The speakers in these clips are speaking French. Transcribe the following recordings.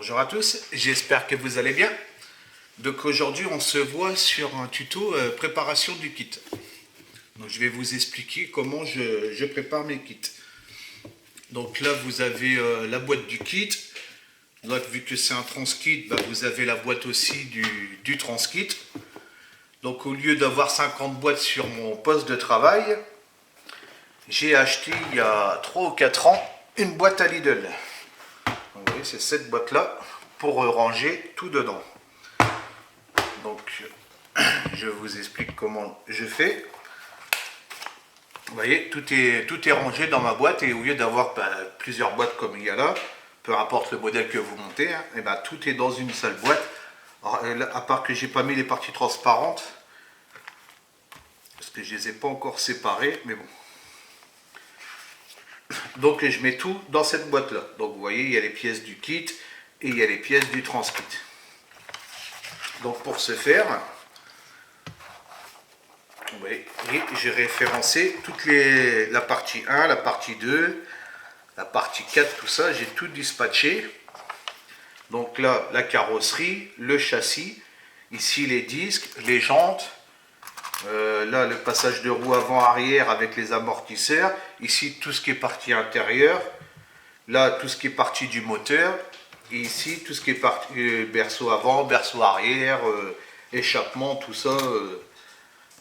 Bonjour à tous, j'espère que vous allez bien. Donc aujourd'hui on se voit sur un tuto préparation du kit. Donc je vais vous expliquer comment je prépare mes kits. Donc là vous avez la boîte du kit. Donc vu que c'est un transkit, vous avez la boîte aussi du transkit. Donc au lieu d'avoir 50 boîtes sur mon poste de travail, j'ai acheté il y a 3 ou 4 ans une boîte à Lidl. Donc, vous voyez, c'est cette boîte là pour ranger tout dedans. Donc je vous explique comment je fais. Vous voyez, tout est rangé dans ma boîte et au lieu d'avoir plusieurs boîtes comme il y a là, peu importe le modèle que vous montez, et tout est dans une seule boîte. Alors, à part que j'ai pas mis les parties transparentes, parce que je les ai pas encore séparées, mais bon. Donc je mets tout dans cette boîte là. Donc vous voyez, il y a les pièces du kit et il y a les pièces du transkit. Donc pour ce faire, vous voyez, j'ai référencé la partie 1, la partie 2, la partie 4, tout ça, j'ai tout dispatché. Donc là, la carrosserie, le châssis, ici les disques, les jantes, là le passage de roue avant-arrière avec les amortisseurs, ici tout ce qui est partie intérieure, là tout ce qui est partie du moteur, et ici tout ce qui est partie berceau avant, berceau arrière, échappement, tout ça,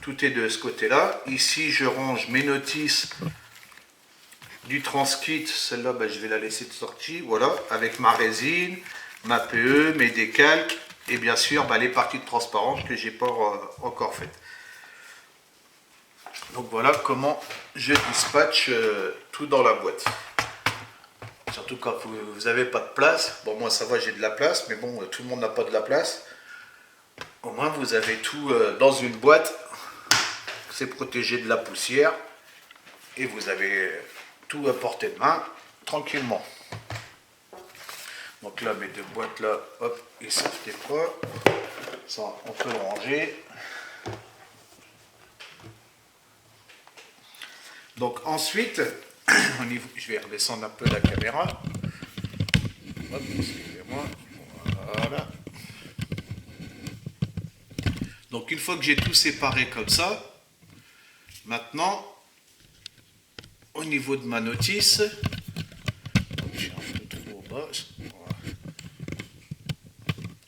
tout est de ce côté-là. Ici je range mes notices du transkit, celle-là je vais la laisser de sortie, voilà, avec ma résine, ma PE, mes décalques, et bien sûr les parties de transparence que j'ai pas encore faites. Donc voilà comment je dispatche tout dans la boîte. Surtout quand vous n'avez pas de place. Bon, moi ça va, j'ai de la place, mais bon, tout le monde n'a pas de la place. Au moins vous avez tout dans une boîte. C'est protégé de la poussière. Et vous avez tout à portée de main, tranquillement. Donc là, mes deux boîtes là, hop, ils sortent pas. Ça, on peut le ranger. Donc ensuite, je vais redescendre un peu la caméra. Hop, excusez-moi. Voilà. Donc une fois que j'ai tout séparé comme ça, maintenant, au niveau de ma notice, je suis un peu trop bas.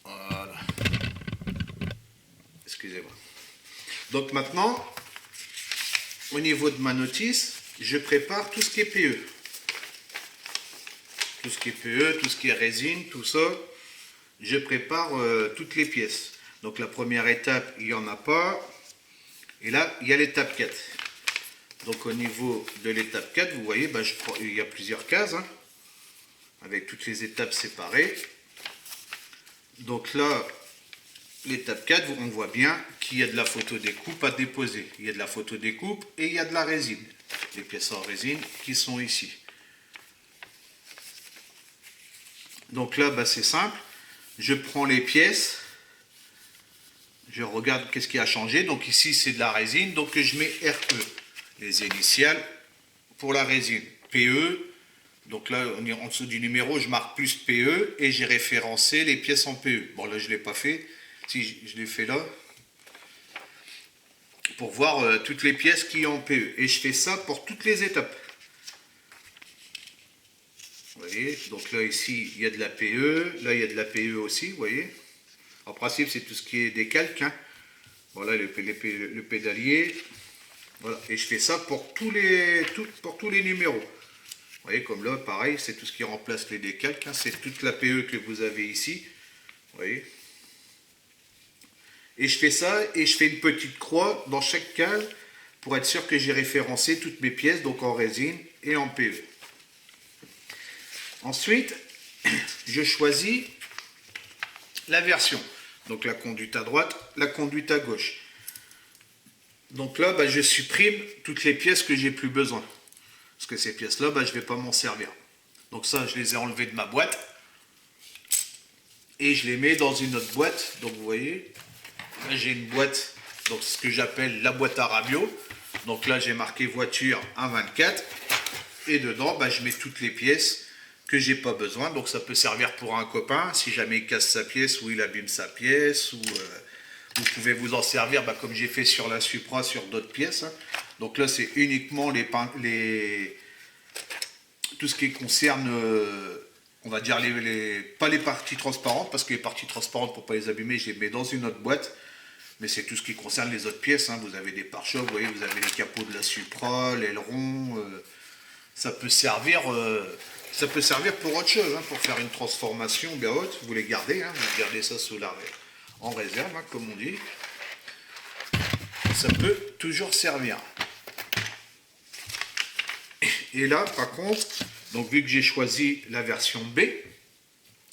Voilà. Excusez-moi. Donc maintenant, au niveau de ma notice, je prépare tout ce qui est PE. Tout ce qui est PE, tout ce qui est résine, tout ça, je prépare toutes les pièces. Donc la première étape, il n'y en a pas. Et là, il y a l'étape 4. Donc au niveau de l'étape 4, vous voyez, il y a plusieurs cases, avec toutes les étapes séparées. Donc là, l'étape 4, on voit bien qu'il y a de la photo découpe à déposer. Il y a de la photo découpe et il y a de la résine. Les pièces en résine qui sont ici. Donc là, c'est simple. Je prends les pièces. Je regarde qu'est-ce qui a changé. Donc ici, c'est de la résine. Donc je mets RE. Les initiales pour la résine. PE. Donc là, on est en dessous du numéro. Je marque plus PE. Et j'ai référencé les pièces en PE. Bon, là, je ne l'ai pas fait. Si je l'ai fait là. Pour voir toutes les pièces qui ont PE. Et je fais ça pour toutes les étapes. Vous voyez, donc là ici il y a de la PE, là il y a de la PE aussi, vous voyez. En principe c'est tout ce qui est décalque. Voilà le pédalier. Voilà. Et je fais ça pour tous les numéros. Vous voyez, comme là pareil, c'est tout ce qui remplace les décalques. C'est toute la PE que vous avez ici. Vous voyez. Et je fais ça et je fais une petite croix dans chaque case pour être sûr que j'ai référencé toutes mes pièces, donc en résine et en PE. Ensuite, je choisis la version. Donc la conduite à droite, la conduite à gauche. Donc là, je supprime toutes les pièces que j'ai plus besoin. Parce que ces pièces-là, je ne vais pas m'en servir. Donc ça, je les ai enlevées de ma boîte. Et je les mets dans une autre boîte. Donc vous voyez, là j'ai une boîte, donc ce que j'appelle la boîte à radio. Donc là, j'ai marqué voiture 124. Et dedans, je mets toutes les pièces que j'ai pas besoin. Donc ça peut servir pour un copain, si jamais il casse sa pièce ou il abîme sa pièce, ou vous pouvez vous en servir comme j'ai fait sur la Supra, sur d'autres pièces. Hein. Donc là c'est uniquement tout ce qui concerne, on va dire, pas les parties transparentes, parce que les parties transparentes, pour ne pas les abîmer, je les mets dans une autre boîte. Mais c'est tout ce qui concerne les autres pièces. Hein. Vous avez des pare-chocs, vous voyez, vous avez les capots de la Supra, l'aileron. Ça peut servir pour autre chose, hein, pour faire une transformation bien haute. Vous les gardez, hein, vous gardez ça en réserve, hein, comme on dit. Ça peut toujours servir. Et là, par contre, donc vu que j'ai choisi la version B,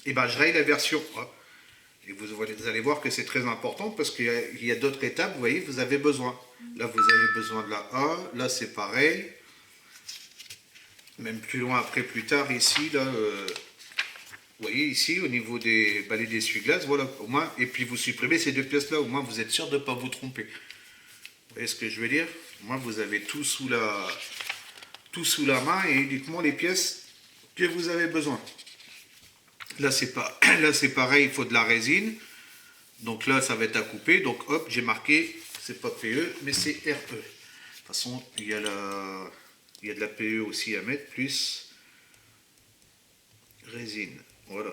je raye la version A. Et vous allez voir que c'est très important parce qu'il y a d'autres étapes, vous voyez, vous avez besoin. Là, vous avez besoin de la A, là c'est pareil. Même plus loin après, plus tard, ici, là, vous voyez, ici, au niveau des balais d'essuie-glace, voilà, au moins, et puis vous supprimez ces deux pièces-là, au moins vous êtes sûr de ne pas vous tromper. Vous voyez ce que je veux dire? Au moins vous avez tout sous la main et uniquement les pièces que vous avez besoin. Là c'est pareil, il faut de la résine. Donc là ça va être à couper. Donc hop, j'ai marqué, c'est pas PE, mais c'est RE. De toute façon, il y a de la PE aussi à mettre, plus résine. Voilà.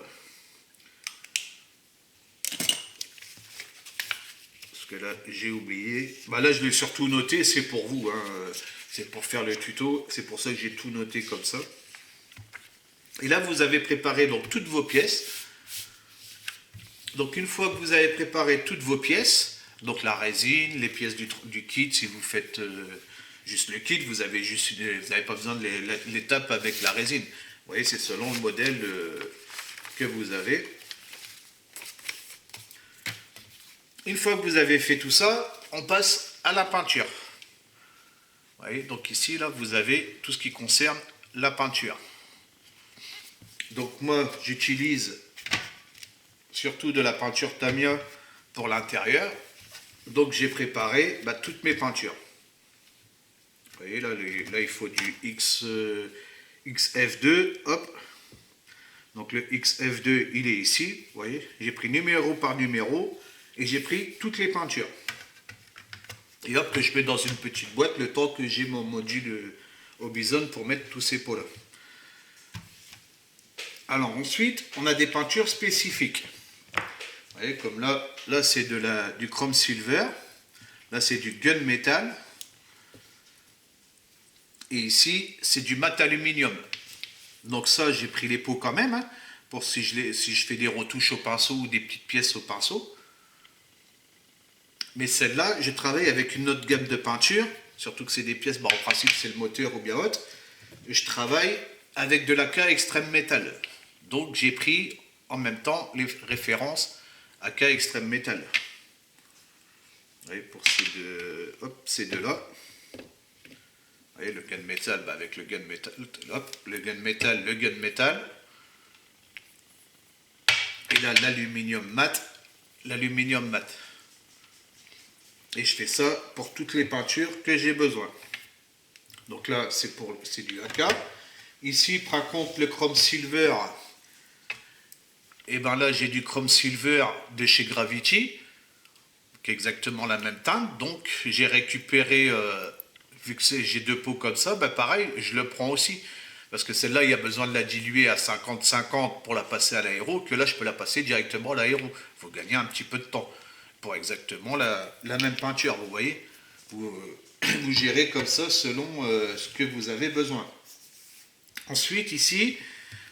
Parce que là, j'ai oublié. Là, je l'ai surtout noté, c'est pour vous. Hein. C'est pour faire le tuto. C'est pour ça que j'ai tout noté comme ça. Et là, vous avez préparé donc toutes vos pièces. Donc, une fois que vous avez préparé toutes vos pièces, donc la résine, les pièces du kit, si vous faites juste le kit, vous n'avez pas besoin de l'étape avec la résine. Vous voyez, c'est selon le modèle que vous avez. Une fois que vous avez fait tout ça, on passe à la peinture. Vous voyez, donc ici, là, vous avez tout ce qui concerne la peinture. Donc moi, j'utilise surtout de la peinture Tamiya pour l'intérieur. Donc j'ai préparé toutes mes peintures. Vous voyez, là il faut du XF2, hop. Donc le XF2, il est ici, vous voyez. J'ai pris numéro par numéro et j'ai pris toutes les peintures. Et hop, que je mets dans une petite boîte le temps que j'ai mon module Hobbyzone pour mettre tous ces pots-là. Alors ensuite, on a des peintures spécifiques. Vous voyez, comme là c'est du chrome silver. Là c'est du gunmetal. Et ici, c'est du mat aluminium. Donc ça, j'ai pris les pots quand même, hein, pour si je fais des retouches au pinceau ou des petites pièces au pinceau. Mais celle-là, je travaille avec une autre gamme de peinture, surtout que c'est des pièces, en principe c'est le moteur ou bien autre. Je travaille avec de AK Extreme Metal. Donc j'ai pris en même temps les références AK Extreme Metal. Vous voyez, pour ces deux-là. Vous voyez, le gunmetal avec le gunmetal, hop, le gunmetal. Et là, l'aluminium mat. Et je fais ça pour toutes les peintures que j'ai besoin. Donc là, c'est du AK. Ici, par contre, le chrome silver. Et bien là, j'ai du chrome silver de chez Gravity, qui est exactement la même teinte. Donc, j'ai récupéré, vu que j'ai deux pots comme ça, pareil, je le prends aussi. Parce que celle-là, il y a besoin de la diluer à 50-50 pour la passer à l'aéro, que là, je peux la passer directement à l'aéro. Il faut gagner un petit peu de temps pour exactement la même peinture, vous voyez. Vous gérez comme ça selon ce que vous avez besoin. Ensuite, ici,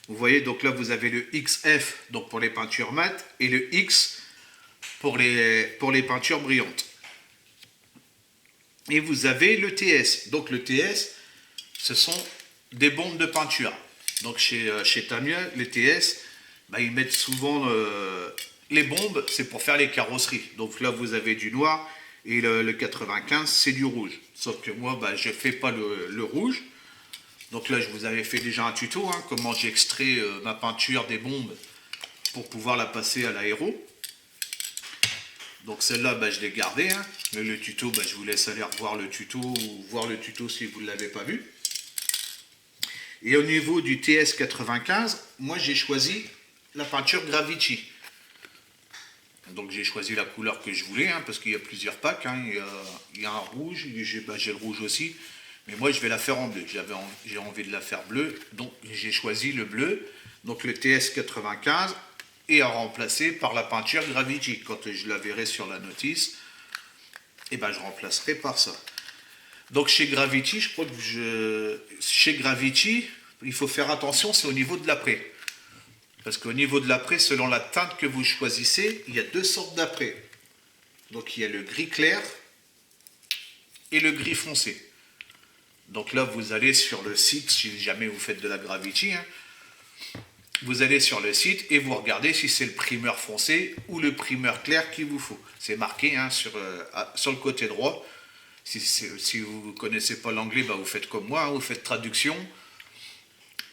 vous voyez, donc là, vous avez le XF, donc pour les peintures mates, et le X pour les peintures brillantes. Et vous avez le TS. Donc le TS, ce sont des bombes de peinture. Donc chez Tamiya, les TS, ils mettent souvent les bombes, c'est pour faire les carrosseries. Donc là, vous avez du noir et le 95, c'est du rouge. Sauf que moi, je ne fais pas le rouge. Donc là, je vous avais fait déjà un tuto, hein, comment j'extrais ma peinture des bombes pour pouvoir la passer à l'aéro. Donc celle-là, je l'ai gardée. Hein. Mais le tuto, je vous laisse aller revoir le tuto ou voir le tuto si vous ne l'avez pas vu. Et au niveau du TS95, moi j'ai choisi la peinture Gravity. Donc j'ai choisi la couleur que je voulais, hein, parce qu'il y a plusieurs packs. Hein. Il y a un rouge, j'ai le rouge aussi. Mais moi je vais la faire en bleu. J'ai envie de la faire bleue, donc j'ai choisi le bleu. Donc le TS95 est à remplacer par la peinture Gravity. Quand je la verrai sur la notice, et ben, je remplacerai par ça. Donc chez Gravity, je crois que chez Gravity, il faut faire attention, c'est au niveau de l'après. Parce qu'au niveau de l'après, selon la teinte que vous choisissez, il y a deux sortes d'après. Donc il y a le gris clair et le gris foncé. Donc là, vous allez sur le site, si jamais vous faites de la Gravity, hein, vous allez sur le site et vous regardez si c'est le primeur foncé ou le primeur clair qu'il vous faut. C'est marqué hein, sur le côté droit. Si vous ne connaissez pas l'anglais, bah vous faites comme moi, hein, vous faites traduction.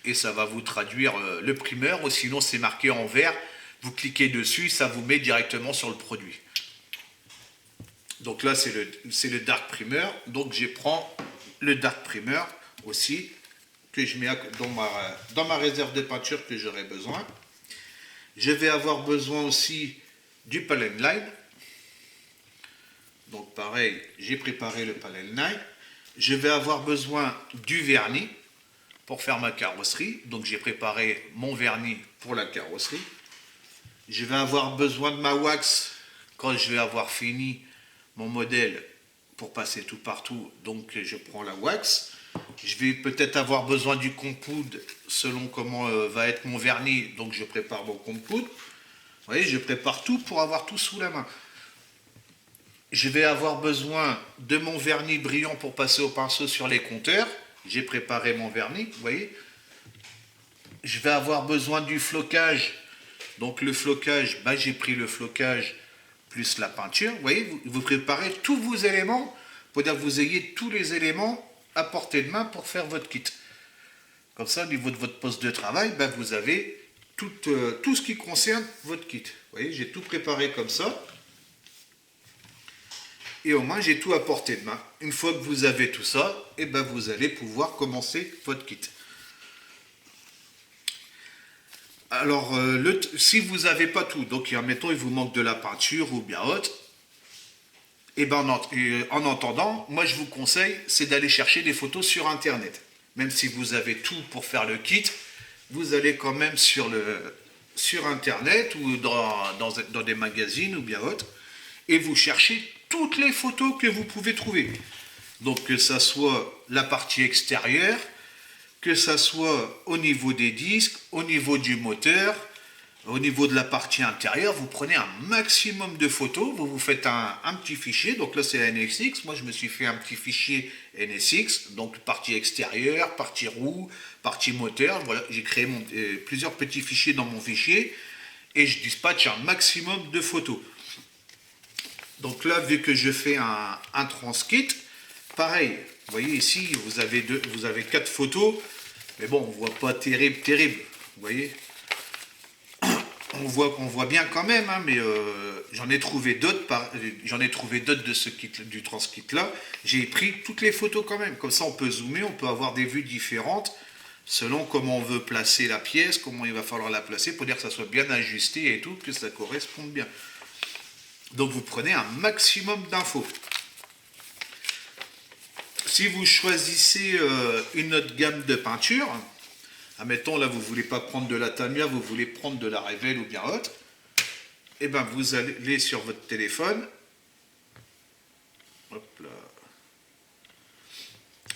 Et ça va vous traduire le primeur, ou sinon c'est marqué en vert, vous cliquez dessus, ça vous met directement sur le produit. Donc là c'est le dark primer, donc je prends le dark primer aussi, que je mets dans ma réserve de peinture que j'aurai besoin. Je vais avoir besoin aussi du palette line. Donc pareil, j'ai préparé le palette line. Je vais avoir besoin du vernis pour faire ma carrosserie. Donc j'ai préparé mon vernis pour la carrosserie. Je vais avoir besoin de ma wax quand je vais avoir fini mon modèle pour passer tout partout. Donc je prends la wax. Je vais peut-être avoir besoin du compound selon comment va être mon vernis. Donc je prépare mon compound. Vous voyez, je prépare tout pour avoir tout sous la main. Je vais avoir besoin de mon vernis brillant pour passer au pinceau sur les compteurs. J'ai préparé mon vernis, vous voyez. Je vais avoir besoin du flocage. Donc le flocage, bah, j'ai pris le flocage plus la peinture. Vous voyez, vous préparez tous vos éléments pour dire que vous ayez tous les éléments à portée de main pour faire votre kit. Comme ça, au niveau de votre poste de travail, bah, vous avez tout ce qui concerne votre kit. Vous voyez, j'ai tout préparé comme ça. Et au moins, j'ai tout à portée de main. Une fois que vous avez tout ça, et ben vous allez pouvoir commencer votre kit. Alors, si vous n'avez pas tout, donc admettons, il vous manque de la peinture ou bien autre, et ben en attendant, moi je vous conseille, c'est d'aller chercher des photos sur Internet. Même si vous avez tout pour faire le kit, vous allez quand même sur Internet ou dans des magazines ou bien autre, et vous cherchez toutes les photos que vous pouvez trouver. Donc que ça soit la partie extérieure, que ça soit au niveau des disques, au niveau du moteur, au niveau de la partie intérieure, vous prenez un maximum de photos, vous vous faites un petit fichier, donc là c'est la NSX, moi je me suis fait un petit fichier NSX, donc partie extérieure, partie roue, partie moteur, voilà, j'ai créé plusieurs petits fichiers dans mon fichier, et je dispatche un maximum de photos. Donc là, vu que je fais un transkit, pareil, vous voyez ici, vous avez 4 photos, mais bon, on ne voit pas terrible, vous voyez. On voit bien quand même, hein, mais j'en ai trouvé d'autres de ce kit, du transkit là. J'ai pris toutes les photos quand même, comme ça on peut zoomer, on peut avoir des vues différentes, selon comment on veut placer la pièce, comment il va falloir la placer, pour dire que ça soit bien ajusté et tout, que ça corresponde bien. Donc vous prenez un maximum d'infos. Si vous choisissez une autre gamme de peinture, admettons là vous ne voulez pas prendre de la Tamiya, vous voulez prendre de la Revell ou bien autre, et ben vous allez sur votre téléphone. Hop là.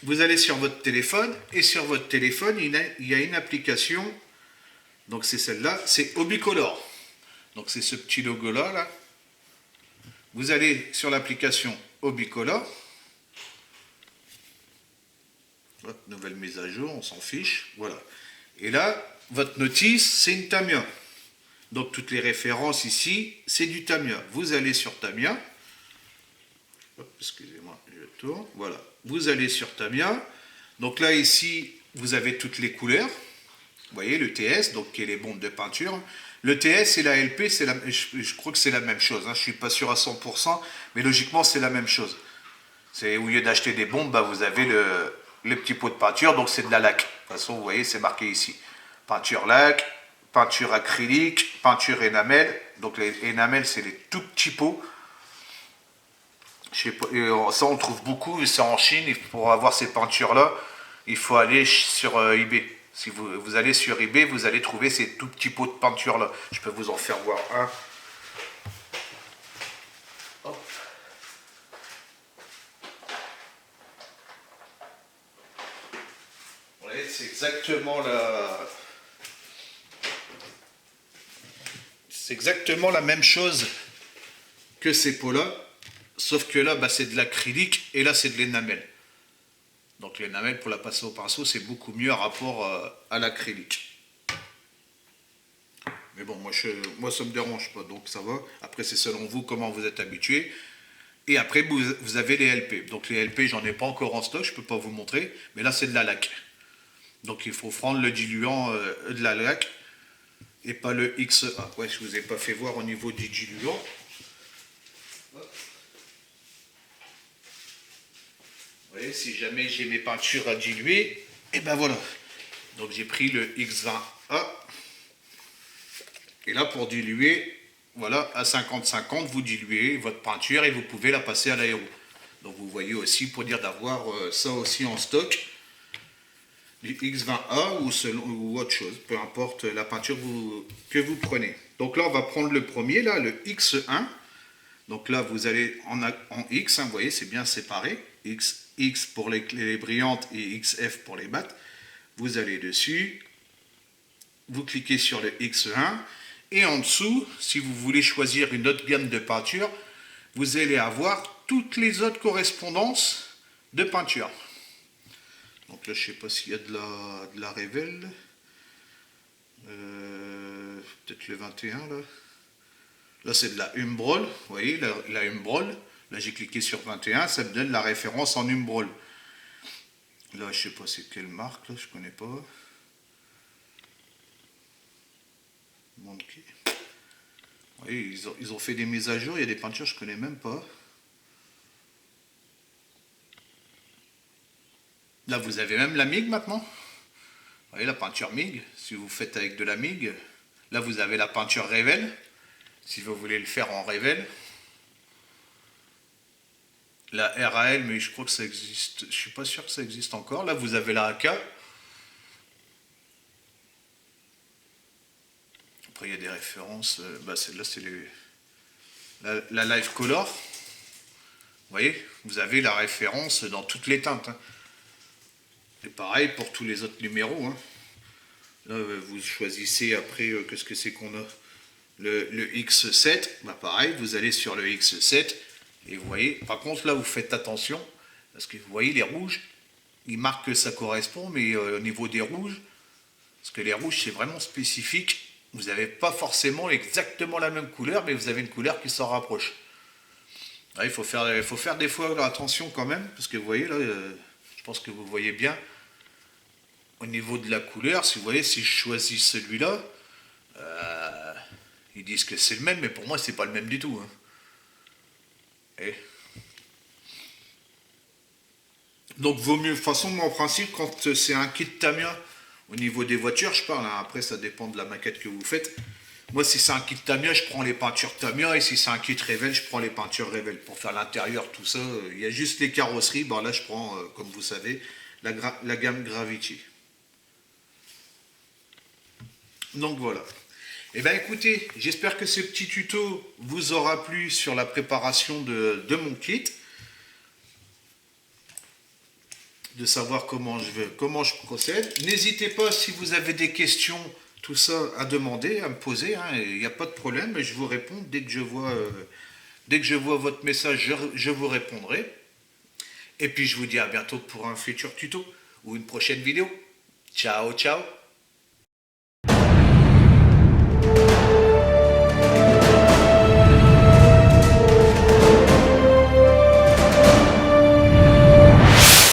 Vous allez sur votre téléphone et sur votre téléphone il y a une application, donc c'est celle-là, c'est Obicolor. Donc c'est ce petit logo là. Vous allez sur l'application Obicolor. Hop, nouvelle mise à jour, on s'en fiche. Voilà. Et là, votre notice, c'est une Tamiya. Donc toutes les références ici, c'est du Tamiya. Vous allez sur Tamiya. Hop, excusez-moi, je tourne. Voilà. Vous allez sur Tamiya. Donc là, ici, vous avez toutes les couleurs. Vous voyez, le TS, donc qui est les bombes de peinture. Le TS et la LP, je crois que c'est la même chose. Hein. Je ne suis pas sûr à 100%, mais logiquement, c'est la même chose. Au lieu d'acheter des bombes, bah, vous avez les petits pots de peinture, donc c'est de la laque. De toute façon, vous voyez, c'est marqué ici. Peinture laque, peinture acrylique, peinture énamel. Donc les énamels, c'est les tout petits pots. Je sais pas, ça, on trouve beaucoup, c'est en Chine. Et pour avoir ces peintures-là, il faut aller sur eBay. Si vous allez sur eBay, vous allez trouver ces tout petits pots de peinture-là. Je peux vous en faire voir un. Hop. Vous voyez, c'est exactement la même chose que ces pots-là. Sauf que là, bah, c'est de l'acrylique et là, c'est de l'énamel. Donc l'énamel, pour la passer au pinceau, c'est beaucoup mieux en rapport à l'acrylique. Mais bon, moi, ça ne me dérange pas, donc ça va. Après, c'est selon vous comment vous êtes habitué. Et après, vous avez les LP. Donc les LP, j'en ai pas encore en stock, je ne peux pas vous montrer. Mais là, c'est de la laque. Donc il faut prendre le diluant de la laque et pas le XA. Ouais, je ne vous ai pas fait voir au niveau du diluant. Vous voyez, si jamais j'ai mes peintures à diluer, et ben voilà. Donc j'ai pris le X20A. Et là, pour diluer, voilà, à 50-50, vous diluez votre peinture et vous pouvez la passer à l'aéro. Donc vous voyez aussi, pour dire d'avoir ça aussi en stock, du X20A ou autre chose, peu importe la peinture que vous prenez. Donc là, on va prendre le premier, là, le X1. Donc là, vous allez en X, hein, vous voyez, c'est bien séparé. X pour les clés brillantes et XF pour les mattes. Vous allez dessus, vous cliquez sur le X1 et en dessous, si vous voulez choisir une autre gamme de peinture, vous allez avoir toutes les autres correspondances de peinture. Donc là, je ne sais pas s'il y a de la Revell. Peut-être le 21 là. Là, c'est de la Humbrol. Vous voyez, la Humbrol. Là, j'ai cliqué sur 21, ça me donne la référence en Humbrol. Là, je ne sais pas c'est quelle marque, là, je ne connais pas. Monkey. Vous voyez, ils ont fait des mises à jour, il y a des peintures que je ne connais même pas. Là, vous avez même la MIG maintenant. Vous voyez, la peinture MIG, si vous faites avec de la MIG. Là, vous avez la peinture Revell, si vous voulez le faire en Revell. La RAL, mais je crois que ça existe. Je ne suis pas sûr que ça existe encore. Là, vous avez la AK. Après, il y a des références. Bah, celle-là, c'est la Live Color. Vous voyez, vous avez la référence dans toutes les teintes. Hein. Et pareil pour tous les autres numéros. Hein. Là, vous choisissez après, qu'est-ce que c'est qu'on a le X7. Bah, pareil, vous allez sur le X7. Et vous voyez, par contre là vous faites attention, parce que vous voyez les rouges, ils marquent que ça correspond, mais au niveau des rouges, parce que les rouges c'est vraiment spécifique, vous n'avez pas forcément exactement la même couleur, mais vous avez une couleur qui s'en rapproche. Là, il faut faire des fois attention quand même, parce que vous voyez là, je pense que vous voyez bien, au niveau de la couleur, si vous voyez, si je choisis celui-là, ils disent que c'est le même, mais pour moi c'est pas le même du tout. Hein. Donc vaut mieux, de toute façon moi en principe quand c'est un kit Tamiya, au niveau des voitures je parle, hein, après ça dépend de la maquette que vous faites. Moi si c'est un kit Tamiya je prends les peintures Tamiya et si c'est un kit Revell je prends les peintures Revell. Pour faire l'intérieur tout ça, il y a juste les carrosseries, bon là je prends comme vous savez la gamme Gravity. Donc voilà. Eh bien écoutez, j'espère que ce petit tuto vous aura plu sur la préparation de mon kit. De savoir comment je procède. N'hésitez pas si vous avez des questions, tout ça à demander, à me poser. Il n'y a pas de problème, je vous réponds dès que je vois votre message, je vous répondrai. Et puis je vous dis à bientôt pour un futur tuto ou une prochaine vidéo. Ciao, ciao.